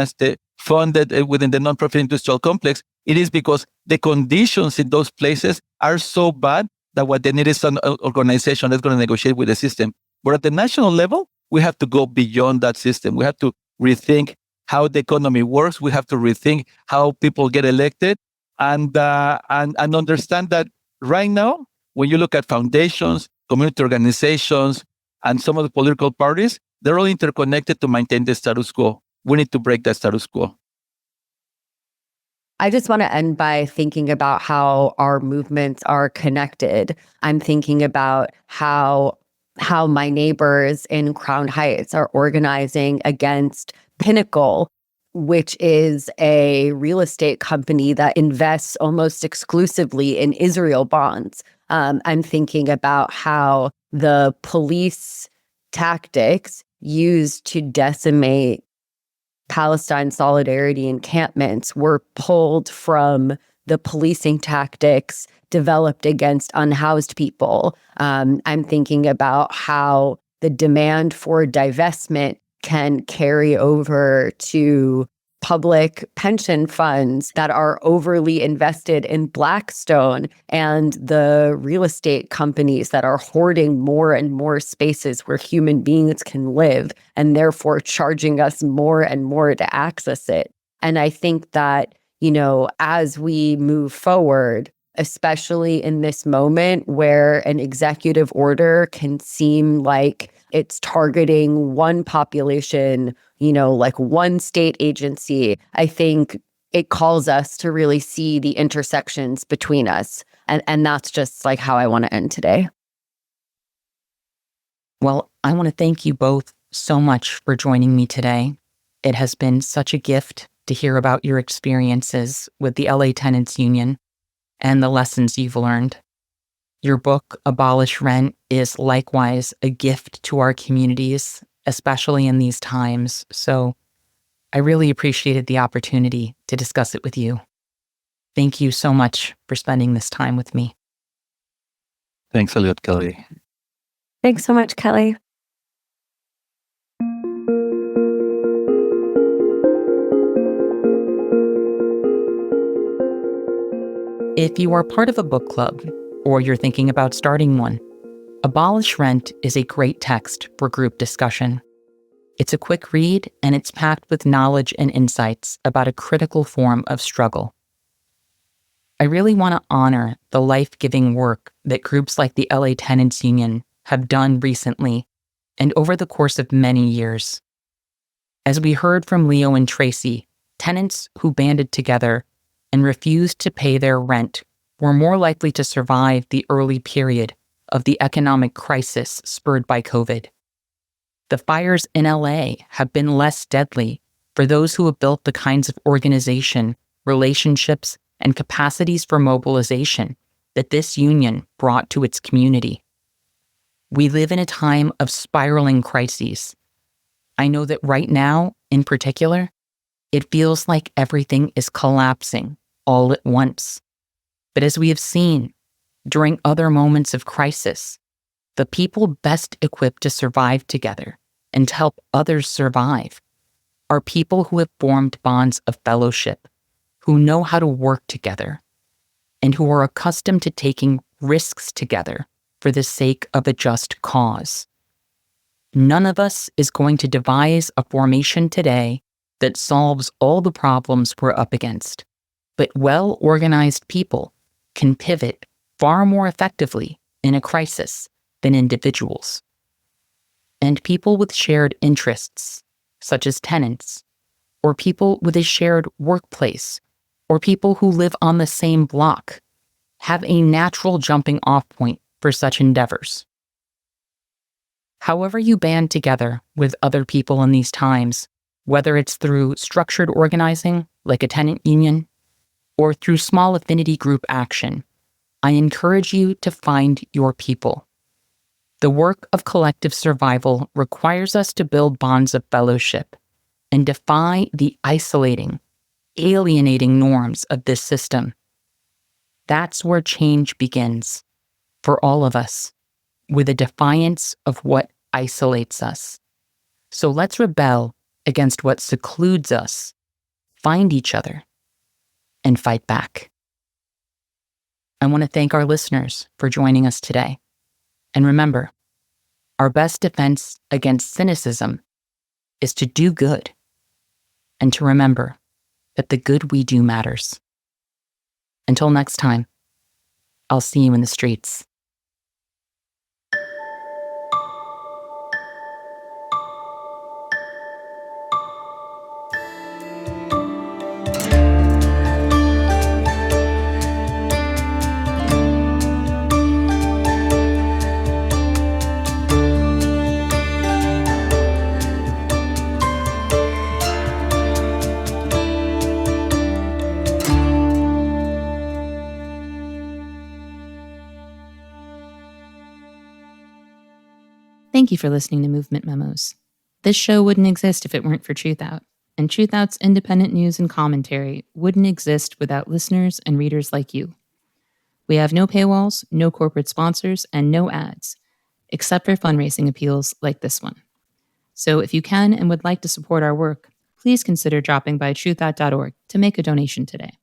funded within the nonprofit industrial complex, it is because the conditions in those places are so bad that what they need is an organization that's going to negotiate with the system. But at the national level, we have to go beyond that system. We have to rethink how the economy works. We have to rethink how people get elected, and understand that right now, when you look at foundations, community organizations, and some of the political parties, they're all interconnected to maintain the status quo. We need to break that status quo. I just want to end by thinking about how our movements are connected. I'm thinking about how my neighbors in Crown Heights are organizing against Pinnacle, which is a real estate company that invests almost exclusively in Israel bonds. I'm thinking about how the police tactics used to decimate Palestine solidarity encampments were pulled from the policing tactics developed against unhoused people. I'm thinking about how the demand for divestment can carry over to public pension funds that are overly invested in Blackstone and the real estate companies that are hoarding more and more spaces where human beings can live and therefore charging us more and more to access it. And I think that, as we move forward, especially in this moment where an executive order can seem like it's targeting one population, like one state agency, I think it calls us to really see the intersections between us. And that's just like how I want to end today. Well, I want to thank you both so much for joining me today. It has been such a gift to hear about your experiences with the LA Tenants Union and the lessons you've learned. Your book, Abolish Rent, is likewise a gift to our communities, especially in these times. So I really appreciated the opportunity to discuss it with you. Thank you so much for spending this time with me. Thanks a lot, Kelly. Thanks so much, Kelly. If you are part of a book club, or you're thinking about starting one, Abolish Rent is a great text for group discussion. It's a quick read, and it's packed with knowledge and insights about a critical form of struggle. I really want to honor the life-giving work that groups like the LA Tenants Union have done recently and over the course of many years. As we heard from Leo and Tracy, tenants who banded together and refused to pay their rent were more likely to survive the early period of the economic crisis spurred by COVID. The fires in LA have been less deadly for those who have built the kinds of organization, relationships, and capacities for mobilization that this union brought to its community. We live in a time of spiraling crises. I know that right now, in particular, it feels like everything is collapsing all at once. But as we have seen during other moments of crisis, the people best equipped to survive together and to help others survive are people who have formed bonds of fellowship, who know how to work together, and who are accustomed to taking risks together for the sake of a just cause. None of us is going to devise a formation today that solves all the problems we're up against, but well-organized people can pivot far more effectively in a crisis than individuals. And people with shared interests, such as tenants, or people with a shared workplace, or people who live on the same block, have a natural jumping off point for such endeavors. However you band together with other people in these times, whether it's through structured organizing, like a tenant union, or through small affinity group action, I encourage you to find your people. The work of collective survival requires us to build bonds of fellowship and defy the isolating, alienating norms of this system. That's where change begins, for all of us, with a defiance of what isolates us. So let's rebel against what secludes us, find each other, and fight back. I want to thank our listeners for joining us today. And remember, our best defense against cynicism is to do good and to remember that the good we do matters. Until next time, I'll see you in the streets. Thank you for listening to Movement Memos. This show wouldn't exist if it weren't for Truthout, and Truthout's independent news and commentary wouldn't exist without listeners and readers like you. We have no paywalls, no corporate sponsors, and no ads, except for fundraising appeals like this one. So if you can and would like to support our work, please consider dropping by truthout.org to make a donation today.